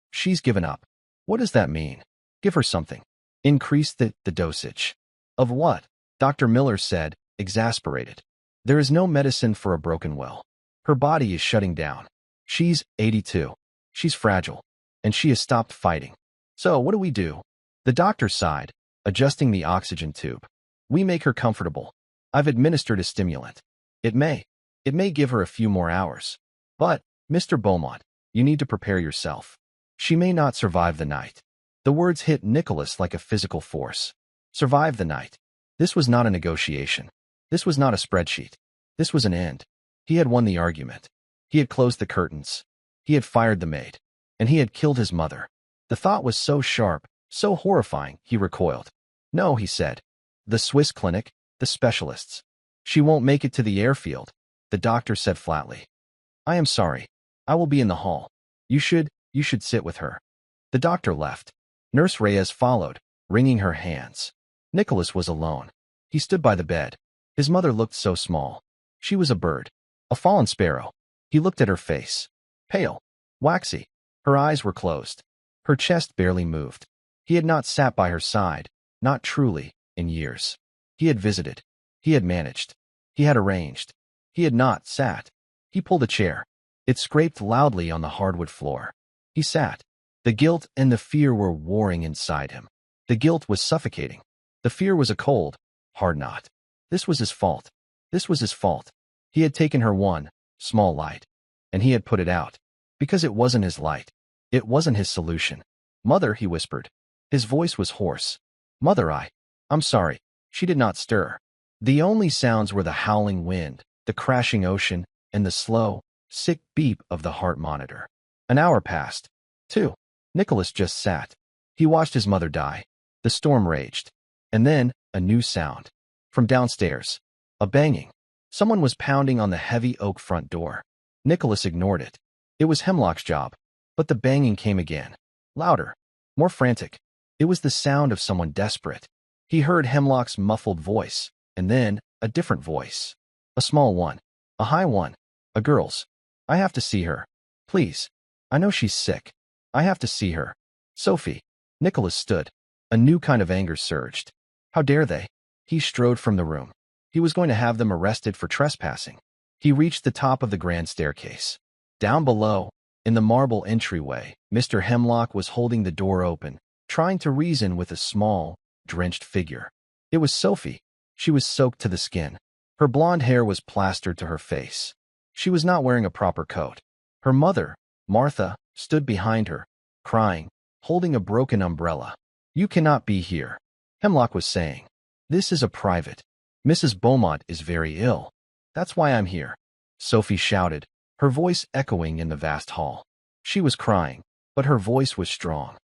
She's given up. What does that mean? Give her something. Increase the dosage. Of what? Dr. Miller said, exasperated. There is no medicine for a broken will. Her body is shutting down. She's 82. She's fragile. And she has stopped fighting. So what do we do? The doctor sighed, adjusting the oxygen tube. We make her comfortable. I've administered a stimulant. It may give her a few more hours. But, Mr. Beaumont, you need to prepare yourself. She may not survive the night. The words hit Nicholas like a physical force. Survive the night. This was not a negotiation. This was not a spreadsheet. This was an end. He had won the argument. He had closed the curtains. He had fired the maid. And he had killed his mother. The thought was so sharp, so horrifying, he recoiled. No, he said. The Swiss clinic, the specialists. She won't make it to the airfield, the doctor said flatly. I am sorry. I will be in the hall. You should sit with her. The doctor left. Nurse Reyes followed, wringing her hands. Nicholas was alone. He stood by the bed. His mother looked so small. She was a bird. A fallen sparrow. He looked at her face. Pale. Waxy. Her eyes were closed. Her chest barely moved. He had not sat by her side, not truly, in years. He had visited. He had managed. He had arranged. He had not sat. He pulled a chair. It scraped loudly on the hardwood floor. He sat. The guilt and the fear were warring inside him. The guilt was suffocating. The fear was a cold, hard knot. This was his fault. This was his fault. He had taken her one, small light. And he had put it out. Because it wasn't his light. It wasn't his solution. Mother, he whispered. His voice was hoarse. Mother, I'm sorry. She did not stir. The only sounds were the howling wind, the crashing ocean, and the slow, sick beep of the heart monitor. An hour passed. 2. Nicholas just sat. He watched his mother die. The storm raged. And then, a new sound. From downstairs. A banging. Someone was pounding on the heavy oak front door. Nicholas ignored it. It was Hemlock's job. But the banging came again. Louder. More frantic. It was the sound of someone desperate. He heard Hemlock's muffled voice. And then, a different voice. A small one. A high one. A girl's. I have to see her. Please. I know she's sick. I have to see her. Sophie. Nicholas stood. A new kind of anger surged. How dare they? He strode from the room. He was going to have them arrested for trespassing. He reached the top of the grand staircase. Down below, in the marble entryway, Mr. Hemlock was holding the door open, trying to reason with a small, drenched figure. It was Sophie. She was soaked to the skin. Her blonde hair was plastered to her face. She was not wearing a proper coat. Her mother, Martha, stood behind her, crying, holding a broken umbrella. You cannot be here, Hemlock was saying. This is a private. Mrs. Beaumont is very ill. That's why I'm here. Sophie shouted, her voice echoing in the vast hall. She was crying, but her voice was strong.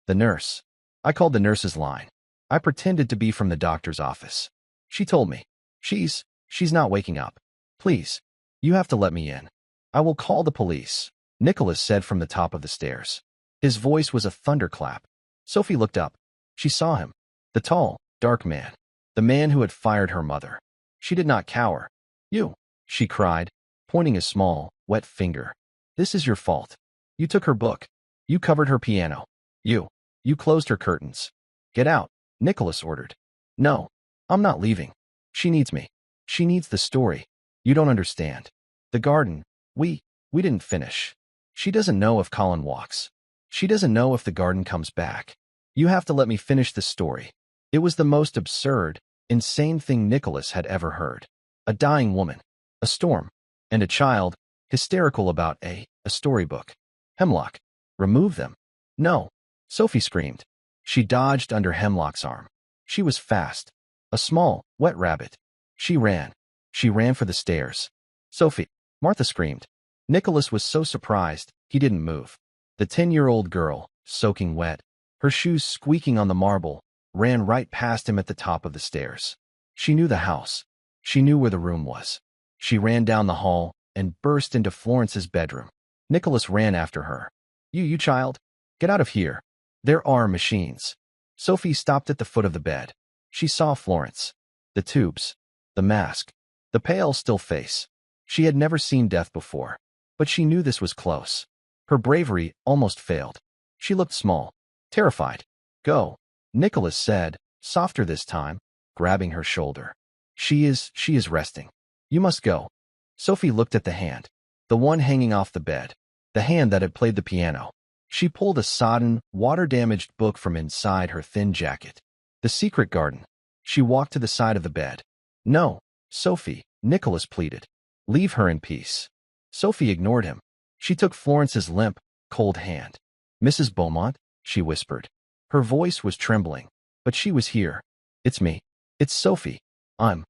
The nurse. I called the nurse's line. I pretended to be from the doctor's office. She told me. She's not waking up. Please. You have to let me in. I will call the police, Nicholas said from the top of the stairs. His voice was a thunderclap. Sophie looked up. She saw him. The tall, dark man. The man who had fired her mother. She did not cower. You, she cried, pointing a small, wet finger. This is your fault. You took her book. You covered her piano. You closed her curtains. Get out, Nicholas ordered. No, I'm not leaving. She needs me. She needs the story. You don't understand. The garden, we didn't finish. She doesn't know if Colin walks. She doesn't know if the garden comes back. You have to let me finish the story. It was the most absurd, insane thing Nicholas had ever heard. A dying woman, a storm, and a child, hysterical about a storybook. Hemlock. Remove them. No. Sophie screamed. She dodged under Hemlock's arm. She was fast. A small, wet rabbit. She ran. She ran for the stairs. Sophie. Martha screamed. Nicholas was so surprised, he didn't move. The 10-year-old girl, soaking wet, her shoes squeaking on the marble, ran right past him at the top of the stairs. She knew the house. She knew where the room was. She ran down the hall and burst into Florence's bedroom. Nicholas ran after her. You child, get out of here. There are machines. Sophie stopped at the foot of the bed. She saw Florence. The tubes. The mask. The pale, still face. She had never seen death before, but she knew this was close. Her bravery almost failed. She looked small, terrified. Go, Nicholas said, softer this time, grabbing her shoulder. She is resting. You must go. Sophie looked at the hand, the one hanging off the bed, the hand that had played the piano. She pulled a sodden, water-damaged book from inside her thin jacket. The Secret Garden. She walked to the side of the bed. No, Sophie, Nicholas pleaded. Leave her in peace. Sophie ignored him. She took Florence's limp, cold hand. Mrs. Beaumont, she whispered. Her voice was trembling, but she was here. It's me. It's Sophie. I'm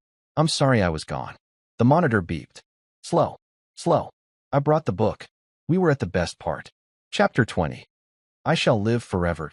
sorry I was gone. The monitor beeped. Slow. I brought the book. We were at the best part. Chapter 20. I shall live forever.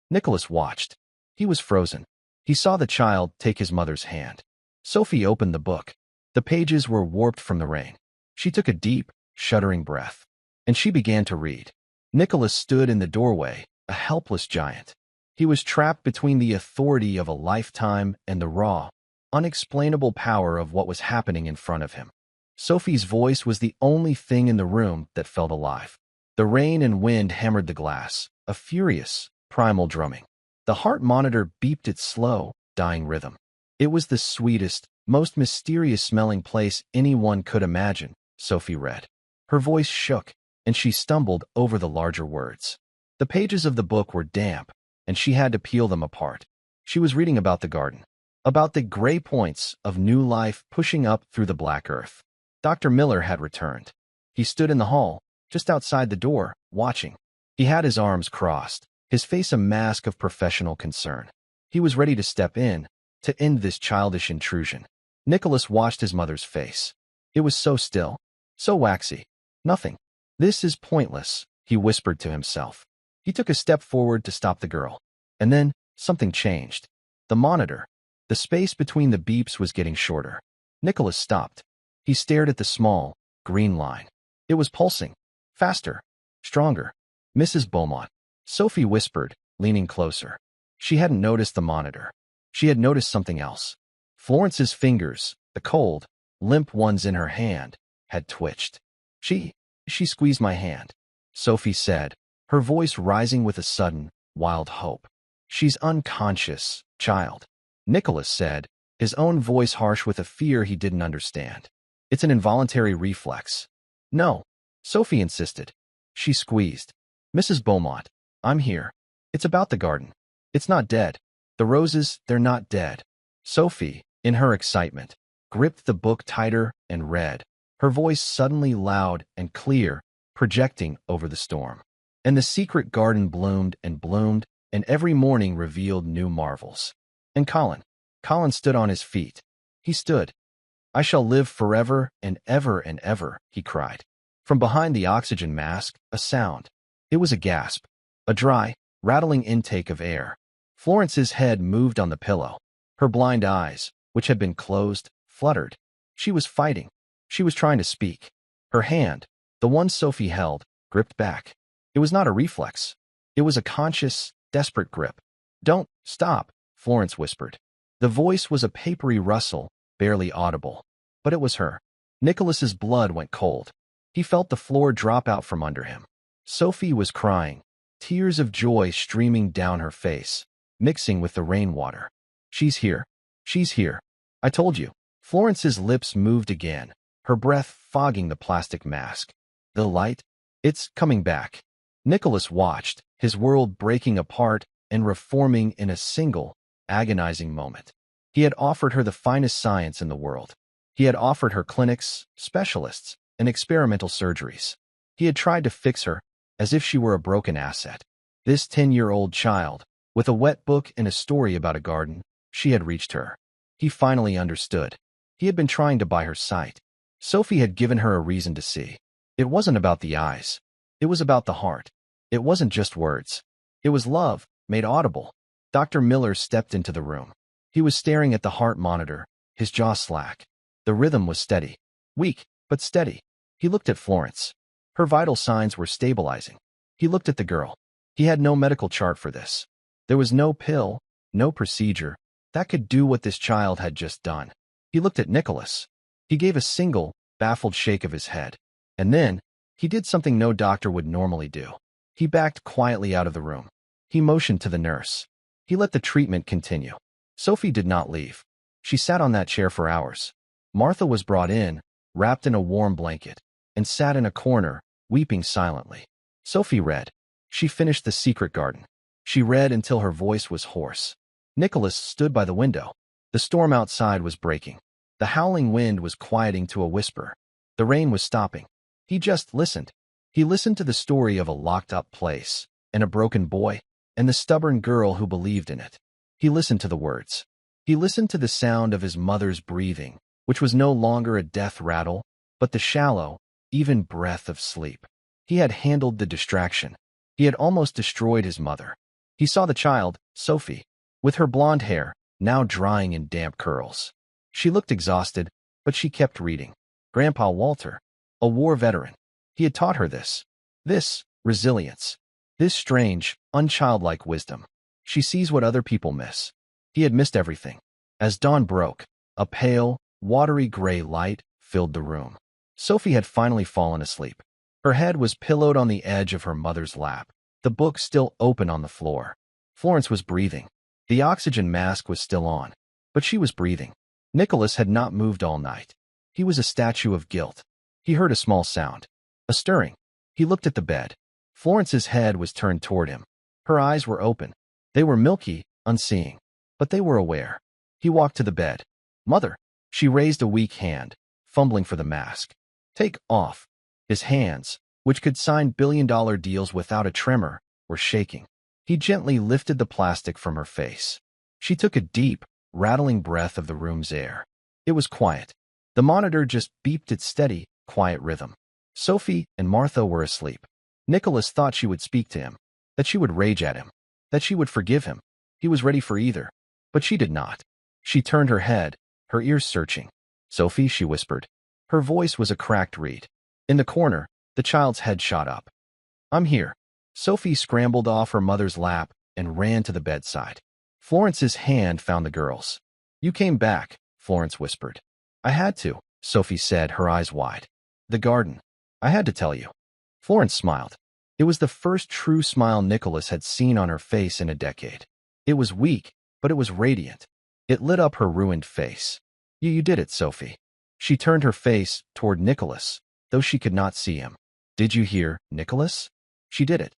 Nicholas watched. He was frozen. He saw the child take his mother's hand. Sophie opened the book. The pages were warped from the rain. She took a deep, shuddering breath, and she began to read. Nicholas stood in the doorway, a helpless giant. He was trapped between the authority of a lifetime and the raw, unexplainable power of what was happening in front of him. Sophie's voice was the only thing in the room that felt alive. The rain and wind hammered the glass, a furious, primal drumming. The heart monitor beeped its slow, dying rhythm. It was the sweetest, most mysterious-smelling place anyone could imagine, Sophie read. Her voice shook, and she stumbled over the larger words. The pages of the book were damp, and she had to peel them apart. She was reading about the garden, about the gray points of new life pushing up through the black earth. Dr. Miller had returned. He stood in the hall, just outside the door, watching. He had his arms crossed, his face a mask of professional concern. He was ready to step in, to end this childish intrusion. Nicholas watched his mother's face. It was so still, so waxy. Nothing. This is pointless, he whispered to himself. He took a step forward to stop the girl. And then, something changed. The monitor. The space between the beeps was getting shorter. Nicholas stopped. He stared at the small, green line. It was pulsing. Faster. Stronger. Mrs. Beaumont. Sophie whispered, leaning closer. She hadn't noticed the monitor. She had noticed something else. Florence's fingers, the cold, limp ones in her hand, had twitched. She squeezed my hand, Sophie said, her voice rising with a sudden, wild hope. She's unconscious, child, Nicholas said, his own voice harsh with a fear he didn't understand. It's an involuntary reflex. No, Sophie insisted. She squeezed. Mrs. Beaumont, I'm here. It's about the garden. It's not dead. The roses, they're not dead. Sophie, in her excitement, gripped the book tighter and read, her voice suddenly loud and clear, projecting over the storm. And the secret garden bloomed, and every morning revealed new marvels. And Colin stood on his feet. He stood. I shall live forever and ever, he cried. From behind the oxygen mask, a sound. It was a gasp, a dry, rattling intake of air. Florence's head moved on the pillow. Her blind eyes, which had been closed, fluttered. She was fighting. She was trying to speak. Her hand, the one Sophie held, gripped back. It was not a reflex. It was a conscious, desperate grip. Don't stop, Florence whispered. The voice was a papery rustle, barely audible. But it was her. Nicholas's blood went cold. He felt the floor drop out from under him. Sophie was crying, tears of joy streaming down her face, mixing with the rainwater. She's here. She's here. I told you. Florence's lips moved again, her breath fogging the plastic mask. The light? It's coming back. Nicholas watched, his world breaking apart and reforming in a single, agonizing moment. He had offered her the finest science in the world. He had offered her clinics, specialists, and experimental surgeries. He had tried to fix her as if she were a broken asset. This 10-year-old child, with a wet book and a story about a garden, she had reached her. He finally understood. He had been trying to buy her sight. Sophie had given her a reason to see. It wasn't about the eyes. It was about the heart. It wasn't just words. It was love, made audible. Dr. Miller stepped into the room. He was staring at the heart monitor, his jaw slack. The rhythm was steady. Weak, but steady. He looked at Florence. Her vital signs were stabilizing. He looked at the girl. He had no medical chart for this. There was no pill, no procedure, that could do what this child had just done. He looked at Nicholas. He gave a single, baffled shake of his head. And then, he did something no doctor would normally do. He backed quietly out of the room. He motioned to the nurse. He let the treatment continue. Sophie did not leave. She sat on that chair for hours. Martha was brought in, wrapped in a warm blanket, and sat in a corner, weeping silently. Sophie read. She finished The Secret Garden. She read until her voice was hoarse. Nicholas stood by the window. The storm outside was breaking. The howling wind was quieting to a whisper. The rain was stopping. He just listened. He listened to the story of a locked-up place, and a broken boy, and the stubborn girl who believed in it. He listened to the words. He listened to the sound of his mother's breathing, which was no longer a death rattle, but the shallow, even breath of sleep. He had handled the distraction. He had almost destroyed his mother. He saw the child, Sophie, with her blonde hair, now drying in damp curls. She looked exhausted, but she kept reading. Grandpa Walter, a war veteran. He had taught her this resilience, this strange, unchildlike wisdom. She sees what other people miss. He had missed everything. As dawn broke, a pale, watery gray light filled the room. Sophie had finally fallen asleep. Her head was pillowed on the edge of her mother's lap, the book still open on the floor. Florence was breathing. The oxygen mask was still on, but she was breathing. Nicholas had not moved all night. He was a statue of guilt. He heard a small sound, a stirring. He looked at the bed. Florence's head was turned toward him. Her eyes were open. They were milky, unseeing, but they were aware. He walked to the bed. Mother. She raised a weak hand, fumbling for the mask. Take off. His hands, which could sign billion-dollar deals without a tremor, were shaking. He gently lifted the plastic from her face. She took a deep, rattling breath of the room's air. It was quiet. The monitor just beeped its steady, quiet rhythm. Sophie and Martha were asleep. Nicholas thought she would speak to him, that she would rage at him, that she would forgive him. He was ready for either, but she did not. She turned her head, her ears searching. Sophie, she whispered. Her voice was a cracked reed. In the corner, the child's head shot up. I'm here. Sophie scrambled off her mother's lap and ran to the bedside. Florence's hand found the girl's. You came back, Florence whispered. I had to, Sophie said, her eyes wide. The garden. I had to tell you. Florence smiled. It was the first true smile Nicholas had seen on her face in a decade. It was weak, but it was radiant. It lit up her ruined face. You did it, Sophie. She turned her face toward Nicholas, though she could not see him. Did you hear, Nicholas? She did it.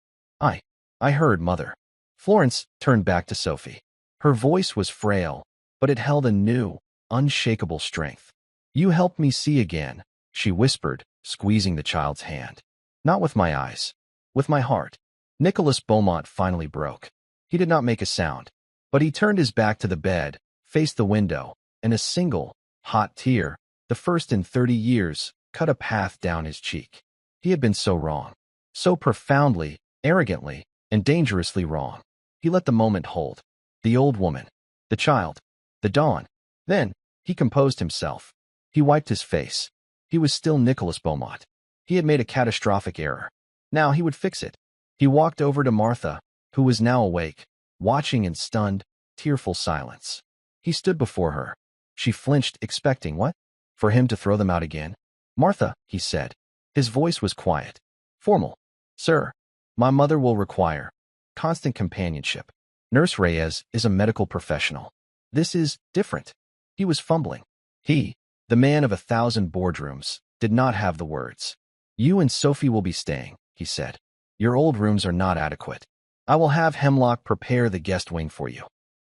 I heard, Mother. Florence turned back to Sophie. Her voice was frail, but it held a new, unshakable strength. You helped me see again, she whispered, squeezing the child's hand. Not with my eyes. With my heart. Nicholas Beaumont finally broke. He did not make a sound, but he turned his back to the bed, faced the window, and a single, hot tear, the first in 30 years, cut a path down his cheek. He had been so wrong. So profoundly, arrogantly, and dangerously wrong. He let the moment hold. The old woman. The child. The dawn. Then, he composed himself. He wiped his face. He was still Nicholas Beaumont. He had made a catastrophic error. Now he would fix it. He walked over to Martha, who was now awake, watching in stunned, tearful silence. He stood before her. She flinched, expecting what? For him to throw them out again? Martha, he said. His voice was quiet. Formal. Sir, my mother will require constant companionship. Nurse Reyes is a medical professional. This is different. He was fumbling. He, the man of 1,000 boardrooms, did not have the words. You and Sophie will be staying, he said. Your old rooms are not adequate. I will have Hemlock prepare the guest wing for you.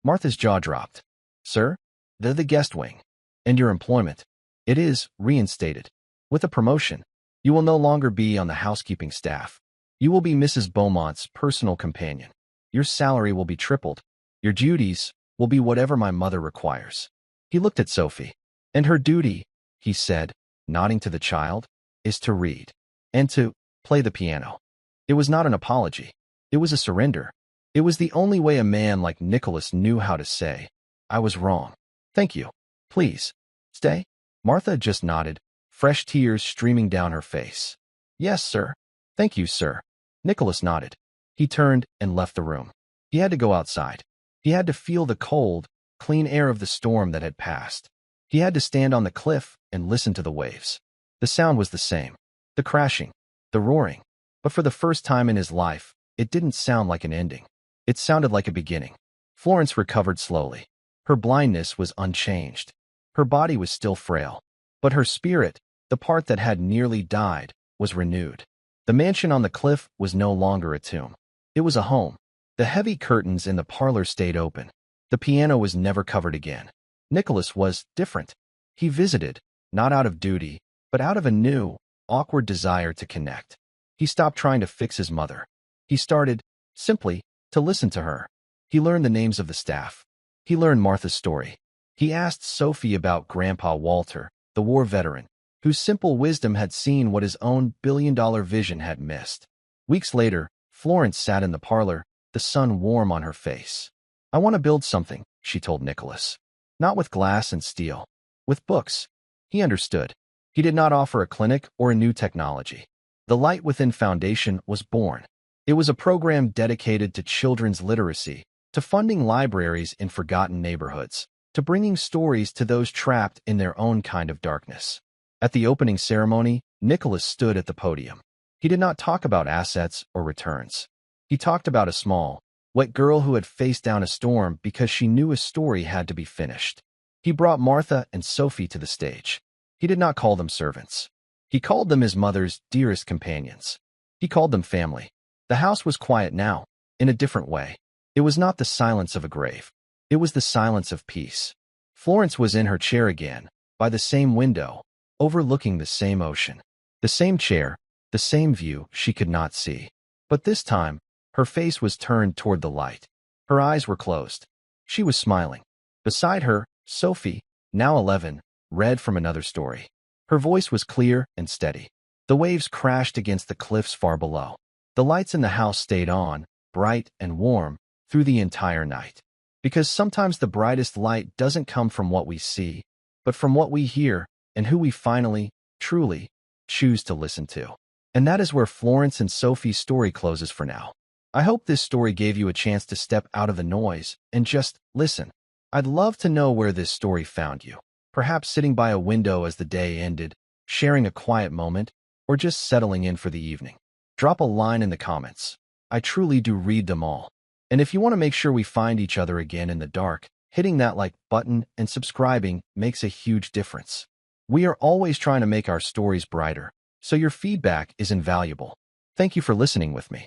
Martha's jaw dropped. Sir? The guest wing. And your employment? It is reinstated. With a promotion, you will no longer be on the housekeeping staff. You will be Mrs. Beaumont's personal companion. Your salary will be tripled. Your duties will be whatever my mother requires. He looked at Sophie. And her duty, he said, nodding to the child, is to read and to play the piano. It was not an apology. It was a surrender. It was the only way a man like Nicholas knew how to say, I was wrong. Thank you. Please, stay. Martha just nodded, fresh tears streaming down her face. Yes, sir. Thank you, sir. Nicholas nodded. He turned and left the room. He had to go outside. He had to feel the cold, clean air of the storm that had passed. He had to stand on the cliff and listen to the waves. The sound was the same. The crashing, the roaring. But for the first time in his life, it didn't sound like an ending. It sounded like a beginning. Florence recovered slowly. Her blindness was unchanged. Her body was still frail. But her spirit, the part that had nearly died, was renewed. The mansion on the cliff was no longer a tomb. It was a home. The heavy curtains in the parlor stayed open. The piano was never covered again. Nicholas was different. He visited, not out of duty, but out of a new, awkward desire to connect. He stopped trying to fix his mother. He started, simply, to listen to her. He learned the names of the staff. He learned Martha's story. He asked Sophie about Grandpa Walter, the war veteran, whose simple wisdom had seen what his own billion-dollar vision had missed. Weeks later, Florence sat in the parlor, the sun warm on her face. I want to build something, she told Nicholas. Not with glass and steel. With books. He understood. He did not offer a clinic or a new technology. The Light Within Foundation was born. It was a program dedicated to children's literacy, to funding libraries in forgotten neighborhoods, to bringing stories to those trapped in their own kind of darkness. At the opening ceremony, Nicholas stood at the podium. He did not talk about assets or returns. He talked about a small, wet girl who had faced down a storm because she knew a story had to be finished. He brought Martha and Sophie to the stage. He did not call them servants. He called them his mother's dearest companions. He called them family. The house was quiet now, in a different way. It was not the silence of a grave. It was the silence of peace. Florence was in her chair again, by the same window, overlooking the same ocean. The same chair, the same view she could not see. But this time, her face was turned toward the light. Her eyes were closed. She was smiling. Beside her, Sophie, now 11, read from another story. Her voice was clear and steady. The waves crashed against the cliffs far below. The lights in the house stayed on, bright and warm, through the entire night. Because sometimes the brightest light doesn't come from what we see, but from what we hear and who we finally, truly, choose to listen to. And that is where Florence and Sophie's story closes for now. I hope this story gave you a chance to step out of the noise and just listen. I'd love to know where this story found you. Perhaps sitting by a window as the day ended, sharing a quiet moment, or just settling in for the evening. Drop a line in the comments. I truly do read them all. And if you want to make sure we find each other again in the dark, hitting that like button and subscribing makes a huge difference. We are always trying to make our stories brighter, so your feedback is invaluable. Thank you for listening with me.